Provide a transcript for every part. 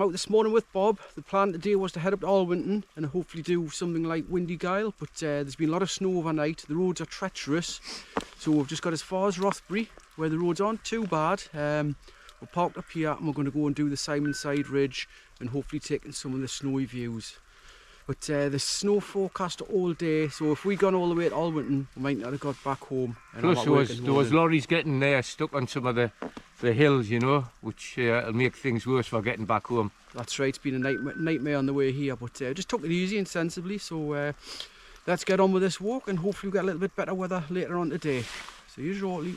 out this morning with Bob. The plan today was to head up to Alwinton and hopefully do something like Windy Gyle, but there's been a lot of snow overnight. The roads are treacherous, so we've just got as far as Rothbury, where the roads aren't too bad. We're parked up here and we're going to go and do the Simonside Ridge and hopefully take in some of the snowy views. But the snow forecast all day, so if we'd gone all the way to Alwinton, we might not have got back home. Plus there was lorries getting stuck on some of the hills, you know, which will make things worse for getting back home. That's right, it's been a nightmare on the way here, but just took it easy and sensibly, so let's get on with this walk and hopefully we'll get a little bit better weather later on today. See you shortly.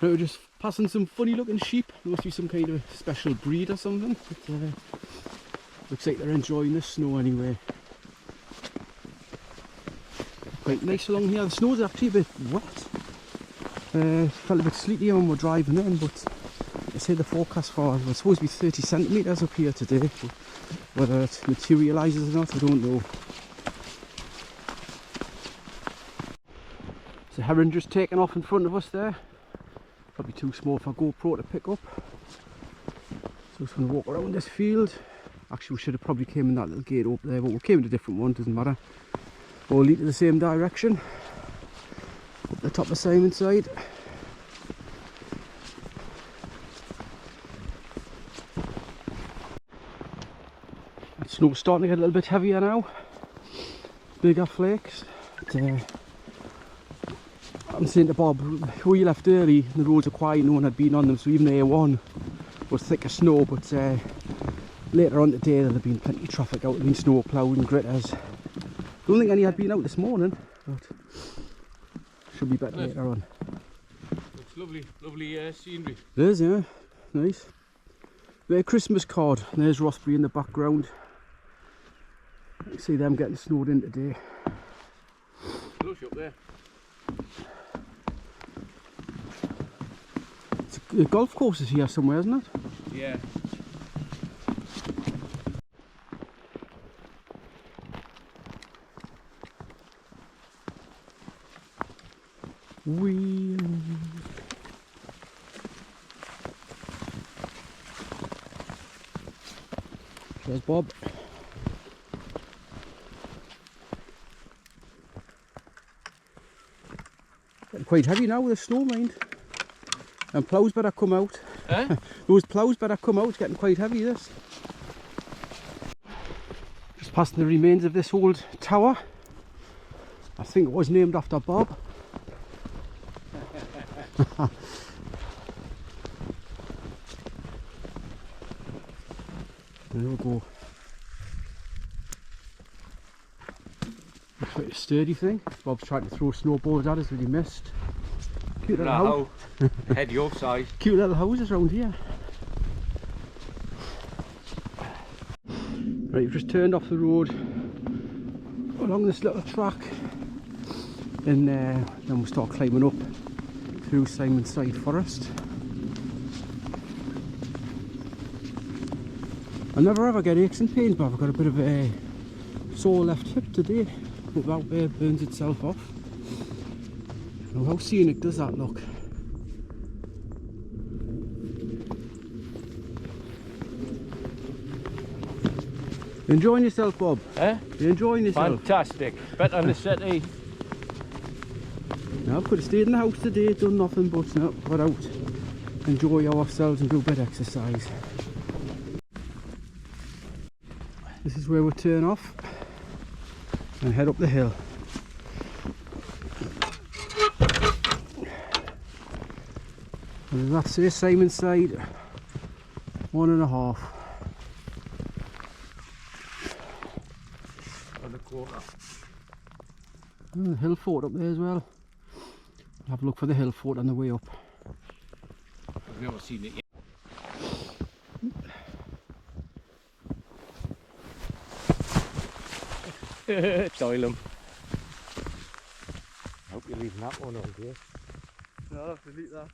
Now we're just passing some funny looking sheep. There must be some kind of special breed or something, but looks like they're enjoying the snow anyway. Quite nice along here. The snow's actually a bit wet. Felt a bit sleety when we're driving in, but they say the forecast for it was supposed to be 30 centimetres up here today. But whether it materialises or not, I don't know. So heron just taken off in front of us there. Probably too small for GoPro to pick up. So just going to walk around this field. Actually, we should have probably came in that little gate up there, but we came in a different one, doesn't matter. All lead to the same direction. Up the top of Simonside. The snow's starting to get a little bit heavier now. Bigger flakes. But, I'm saying to Bob, we left early, the roads are quiet, no one had been on them, so even the A1 was thick of snow, but later on today there'll have been plenty of traffic out, there'll been snow ploughed and gritters. Don't think any had been out this morning, but should be better later on. It's lovely scenery. It is, yeah, nice. There's a Christmas card, and there's Rothbury in the background. You see them getting snowed in today. Lush up there. The golf course is here somewhere, isn't it? Yeah. There's Bob. Getting quite heavy now with the snow, mind. And ploughs better come out. Eh? Those ploughs better come out, it's getting quite heavy this. Just passing the remains of this old tower. I think it was named after Bob. There we go. Quite a sturdy thing. Bob's trying to throw snowballs at us, but he missed. Cute little house. Head your size. Cute little houses around here. Right, we've just turned off the road along this little track, and then we'll start climbing up through Simonside Forest. I never ever get aches and pains, but I've got a bit of a sore left hip today. Hope that way burns itself off. Oh, how scenic does that look? You enjoying yourself, Bob? Eh? You enjoying yourself? Fantastic. Better than the city. No, I could have stayed in the house today, done nothing, but no, got out, enjoy ourselves and do a bit of exercise. This is where we turn off and head up the hill. And that says Simonside 1.5. On the quarter. And the hill fort up there as well. I'll have a look for the hill fort on the way up. I've never seen it yet. Doylem. I hope you're leaving that one on, dear. No, I'll have to delete that.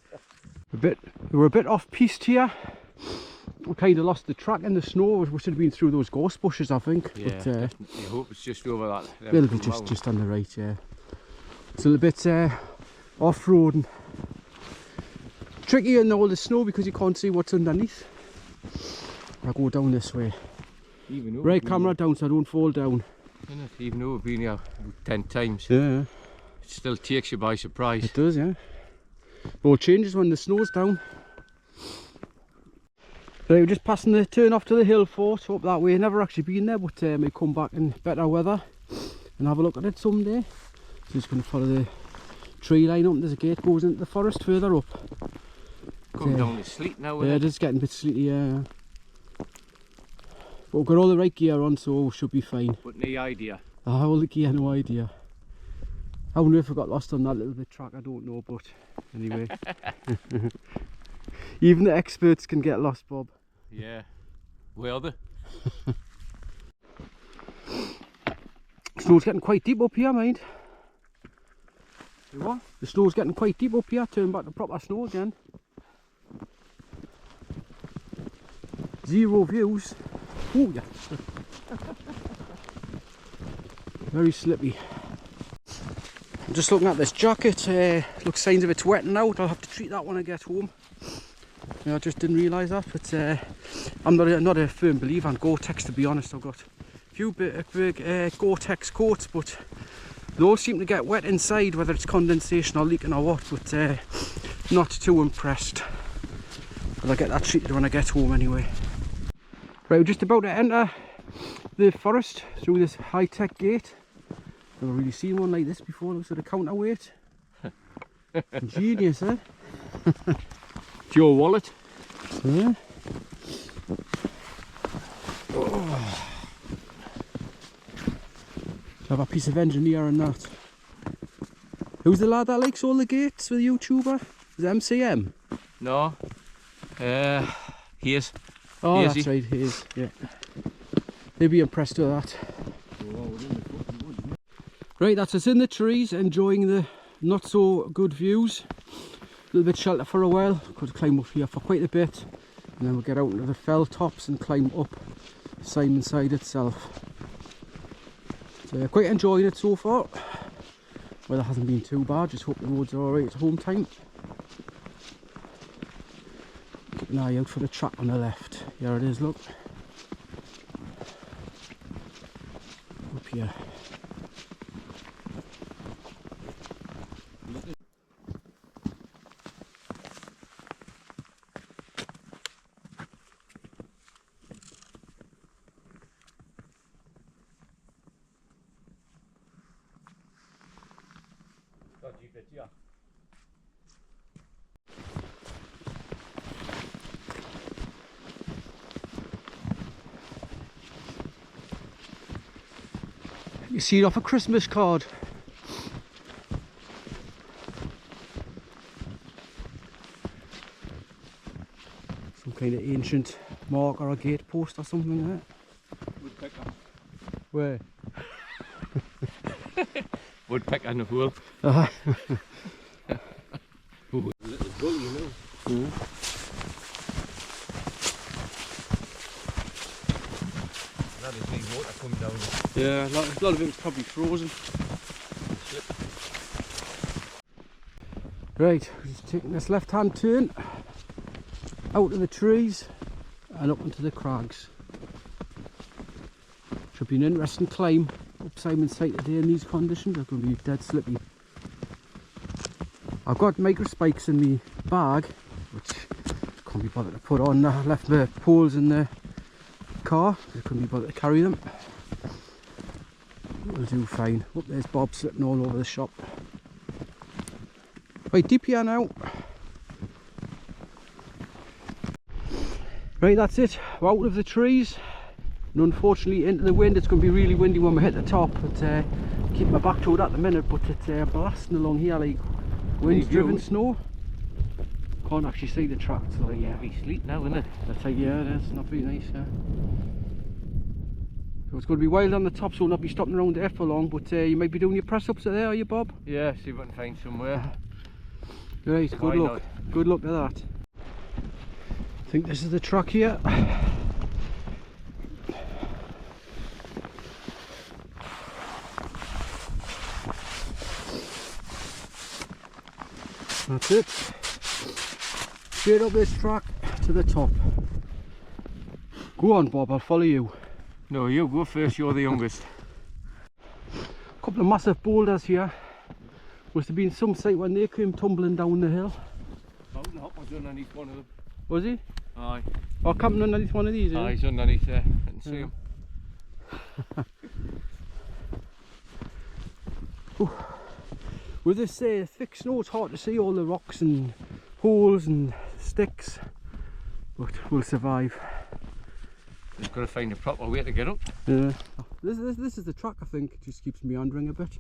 We're a bit off piste here. We kind of lost the track in the snow. We should have been through those gorse bushes, I think. Yeah, but, I hope it's just over that. It'll be just on the right, yeah. It's a little bit off-road and tricky in all the snow because you can't see what's underneath. I'll go down this way. Even Right, camera down so I don't fall down. Even though we've been here 10 times, Yeah, it still takes you by surprise. it does, yeah. But it changes when the snow's down. Right, we're just passing the turn off to the hill fort up that way. Never actually been there, but may come back in better weather and have a look at it someday. So just going to follow the tree line up. There's a gate goes into the forest further up. Come down the sleet now, Yeah, it is getting a bit sleety, yeah. But we've got all the right gear on, so we should be fine. But no idea. All the gear, no idea. I wonder if I got lost on that little bit track, I don't know, but anyway. Even the experts can get lost, Bob. Yeah. Where are they? Snow's getting quite deep up here, mind. You what? The snow's getting quite deep up here, turn back to proper snow again. Zero views. Oh yeah. Very slippy. I'm just looking at this jacket, looks signs of it's wetting out. I'll have to treat that when I get home. Yeah, I just didn't realise that, but I'm not a firm believer in Gore-Tex, to be honest. I've got a few big Gore-Tex coats, but they all seem to get wet inside, whether it's condensation or leaking or what, but not too impressed. But I'll get that treated when I get home anyway. Right, we're just about to enter the forest through this high-tech gate. Never really seen one like this before. Looks like a counterweight. Genius, eh? It's your wallet. Yeah. Oh. Have a piece of engineering that. Who's the lad that likes all the gates with the YouTuber? Is it MCM? No. Here's. Oh, Here's that's right, here's. Yeah. They'd be impressed with that. Right, that's us in the trees, enjoying the not so good views. A little bit shelter for a while. Could climb up here for quite a bit, and then we'll get out into the fell tops and climb up Simonside itself. So quite enjoying it so far. Weather hasn't been too bad, just hope the roads are alright at home time. Keep an eye out for the track on the left. Here it is, look. Up here. You see it off a Christmas card. Some kind of ancient mark or a gate post or something like that. Woodpecker. Where? Woodpecker in the hole. Uh-huh. Oh, a little gull, you know. Yeah. That is big water coming down. Yeah, a lot of it's probably frozen. Right, we're just taking this left-hand turn out of the trees and up into the crags. Should be an interesting climb up Simonside today in these conditions. They're going to be dead slippy. I've got micro spikes in my bag, which I can't be bothered to put on. I left my poles in the car, I couldn't be bothered to carry them. It'll do fine. Oh, there's Bob slipping all over the shop. Right, deep here now. Right, that's it. We're out of the trees and unfortunately into the wind. It's going to be really windy when we hit the top, but keep my back towed at the minute, but it's blasting along here like wind driven snow. Can't actually see the track, so Yeah, be sleet now, isn't it? that's like, yeah, it is. Not very nice, yeah. So it's going to be wild on the top, so we'll not be stopping around there for long, but you might be doing your press ups there, are you, Bob? Yeah, see if I can find somewhere. Right, Why good luck. not? Good luck to that. I think this is the track here. That's it. Straight up this track to the top. Go on, Bob, I'll follow you. No, you go first, you're the youngest. Couple of massive boulders here. Must have been some sight when they came tumbling down the hill. Mountain Hop was underneath one of them. Was he? Aye. Or camping underneath one of these, Aye, he's underneath there. I can see him. With this thick snow, it's hard to see all the rocks and holes and sticks, but we'll survive. Just got to find a proper way to get up. Yeah. This is the track, I think. It just keeps meandering a bit.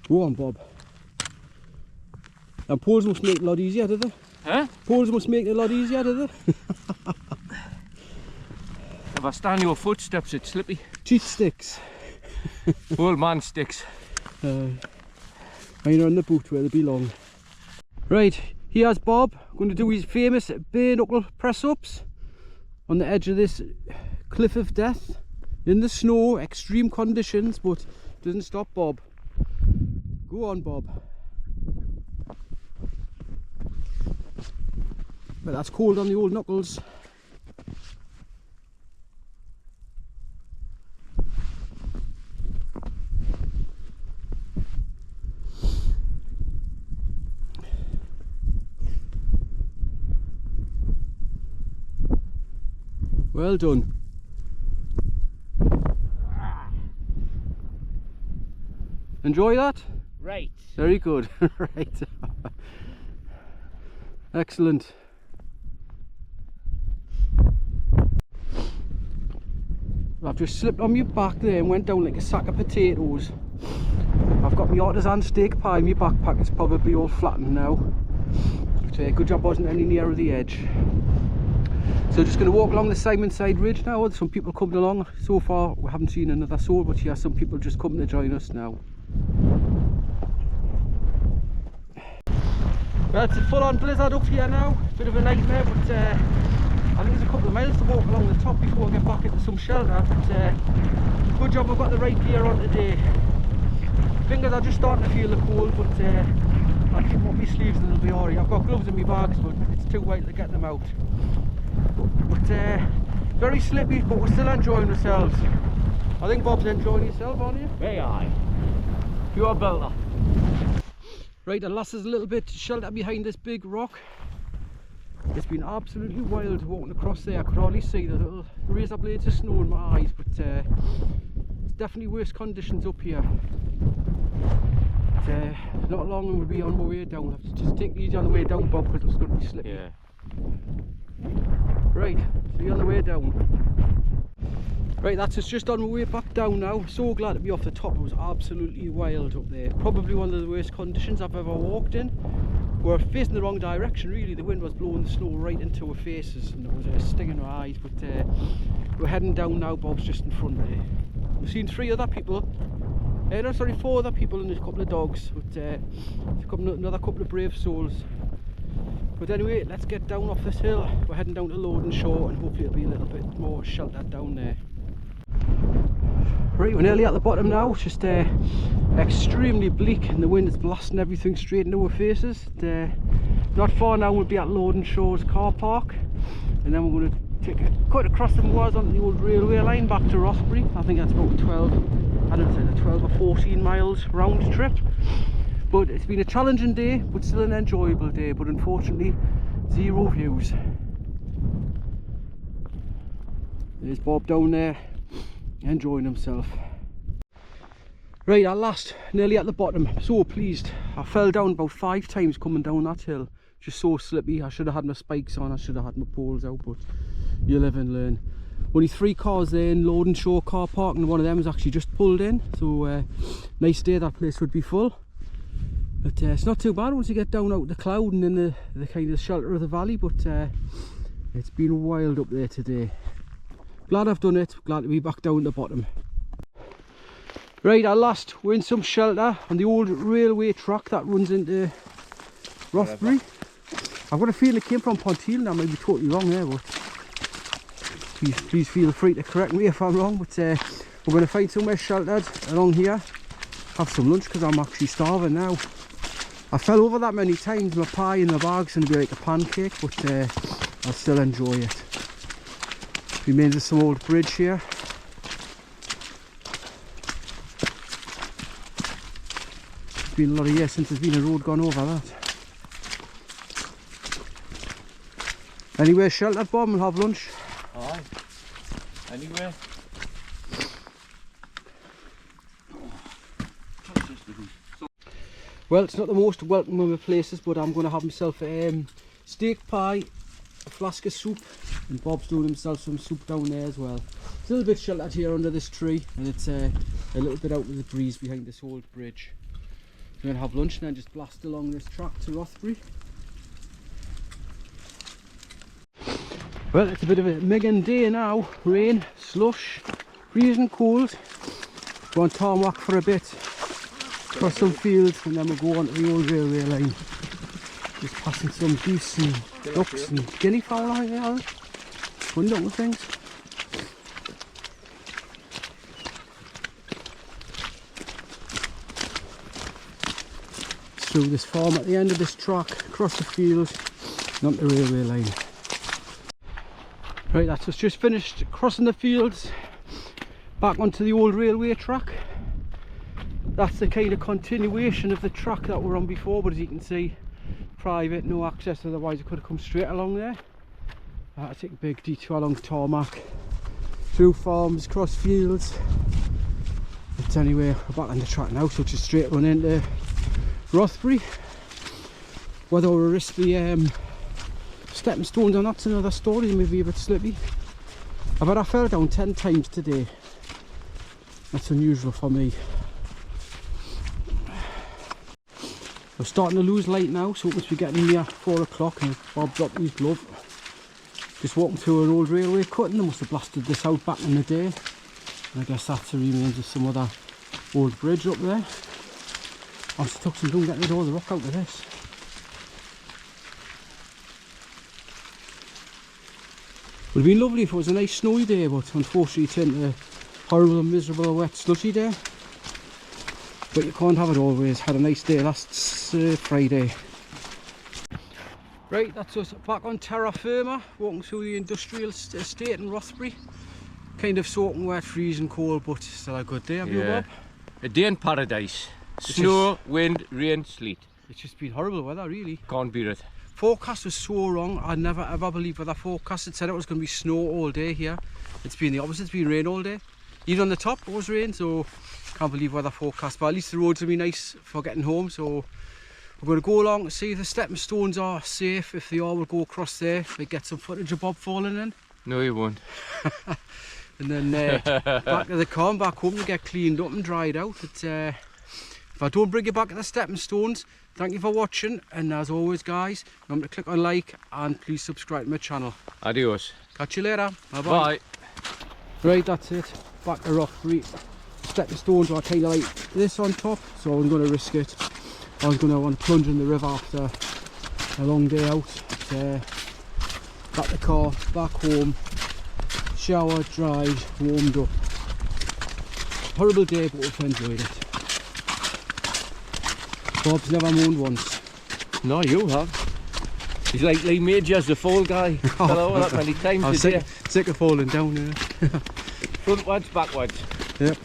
Go on, Bob. And poles must make it a lot easier, do they? Huh? Poles must make it a lot easier, do they? If I stand your footsteps, it's slippy. Cheat sticks. Old man sticks. Mine are in the boot where they belong. Right, here's Bob going to do his famous bare knuckle press ups on the edge of this cliff of death in the snow, extreme conditions, but doesn't stop Bob. Go on, Bob. But that's cold on the old knuckles. Well done. Enjoy that? Right. Very good. Right. Excellent. I've just slipped on my back there and went down like a sack of potatoes. I've got my artisan steak pie in my backpack. It's probably all flattened now. But good job I wasn't any nearer the edge. So just going to walk along the Simonside ridge now. There's some people coming along. So far we haven't seen another soul, but yeah, some people just coming to join us now. Well, it's a full-on blizzard up here now. Bit of a nightmare, but I think there's a couple of miles to walk along the top before I get back into some shelter. But good job I've got the right gear on today. Fingers are just starting to feel the cold, but I'll keep up my sleeves and it'll be alright. I've got gloves in my bags, but it's too white to get them out. But very slippy, but we're still enjoying ourselves. I think Bob's enjoying himself, aren't you? Very aye. You're a builder. Right, the lass is a little bit sheltered behind this big rock. It's been absolutely wild walking across there. I could hardly see the little razor blades of snow in my eyes, but it's definitely worse conditions up here. But, not long and we'll be on my way down. I have to just take it easy on the way down, Bob, because it's going to be slippy. Yeah. Right, see you on the way down. Right, that's us just on my way back down now. So glad to be off the top. It was absolutely wild up there. Probably one of the worst conditions I've ever walked in. We're facing the wrong direction really. The wind was blowing the snow right into our faces and it was stinging our eyes. But we're heading down now. Bob's just in front there. We've seen 3 other people. No, sorry, 4 other people and there's a couple of dogs. But there's another couple of brave souls. But anyway, let's get down off this hill. We're heading down to Loading Shore and hopefully it'll be a little bit more sheltered down there. Right, we're nearly at the bottom now. It's just extremely bleak and the wind is blasting everything straight into our faces. Not far now we'll be at Loading Shore's car park, and then we're going to take a cut across the moors onto the old railway line back to Rothbury. I think that's about 12 or 14 miles round trip. But it's been a challenging day, but still an enjoyable day, but unfortunately 0 views. There's Bob down there enjoying himself. Right, at last, nearly at the bottom. So pleased. I fell down about 5 times coming down that hill. Just so slippy. I should have had my spikes on, I should have had my poles out, but you live and learn. Only 3 cars there in Loading Shore car park, and one of them is actually just pulled in. So nice day, that place would be full. But it's not too bad once you get down out the cloud and in the kind of shelter of the valley, but it's been wild up there today. Glad I've done it, glad to be back down the bottom. Right, at last we're in some shelter on the old railway track that runs into Rothbury. I've got a feeling it came from Ponteal, and I might be totally wrong there, but please feel free to correct me if I'm wrong. But we're going to find somewhere sheltered along here, have some lunch because I'm actually starving now. I fell over that many times, my pie in the bag's going to be like a pancake, but I'll still enjoy it. Remains of some old bridge here. It's been a lot of years since there's been a road gone over that. Anywhere sheltered, Bob, and have lunch? Aye. Anywhere. Well, it's not the most welcome of places, but I'm going to have myself a steak pie, a flask of soup, and Bob's doing himself some soup down there as well. It's a little bit sheltered here under this tree, and it's a little bit out of the breeze behind this old bridge. We're going to have lunch and then just blast along this track to Rothbury. Well, it's a bit of a Megan day now. Rain, slush, freezing cold. Go on tarmac for a bit, cross some fields, and then we'll go on to the old railway line. Just passing some geese and ducks and guinea fowl out there. Fun little things. Through this farm at the end of this track, across the field, and onto the railway line. Right, that's us just finished crossing the fields, back onto the old railway track. That's the kind of continuation of the track that we're on before, but as you can see, private, no access, otherwise it could have come straight along there. I had to take a big detour along tarmac, through farms, across fields. But anyway, we're back on the track now, so just straight run into Rothbury. Whether we'll risk the stepping stones or not's another story, maybe a bit slippy. I bet I fell down 10 times today. That's unusual for me. We're starting to lose light now, so it must be getting near 4 o'clock, and Bob dropped his glove. Just walking through an old railway cutting. They must have blasted this out back in the day. And I guess that's the remains of some other old bridge up there. I must have took some time getting rid of all the rock out of this. It would have been lovely if it was a nice snowy day, but unfortunately it turned into a horrible, miserable, wet, slushy day. But you can't have it always. Had a nice day last Friday. Right, that's us back on terra firma, walking through the industrial estate in Rothbury. Kind of soaking wet, freezing cold, but still a good day, have you, Bob? A day in paradise. Snow, wind, rain, sleet. It's just been horrible weather, really. Can't beat it. Forecast was so wrong. I never ever believed with that forecast. It said it was going to be snow all day here. It's been the opposite. It's been rain all day. Even on the top it was rain, so can't believe weather forecast. But at least the roads will be nice for getting home. So we're going to go along to see if the stepping stones are safe. If they are, we'll go across there. We get some footage of Bob falling in. No, you won't. And then back to the car and back home to get cleaned up and dried out. If I don't bring you back to the stepping stones, thank you for watching, and as always guys, remember to click on like and please subscribe to my channel. Adios. Catch you later. Bye bye. Bye. Right, that's it. Back to Rothbury. Stepping stones are kind of like this on top, so I'm going to risk it. I was going to want to plunge in the river after a long day out. Back the car, back home, showered, dried, warmed up. Horrible day, but we've enjoyed it. Bob's never moaned once. No, you have. He's like Lee Majors, the fall guy. Hello, that many times I was today. sick of falling down there. Frontwards, backwards. Yep.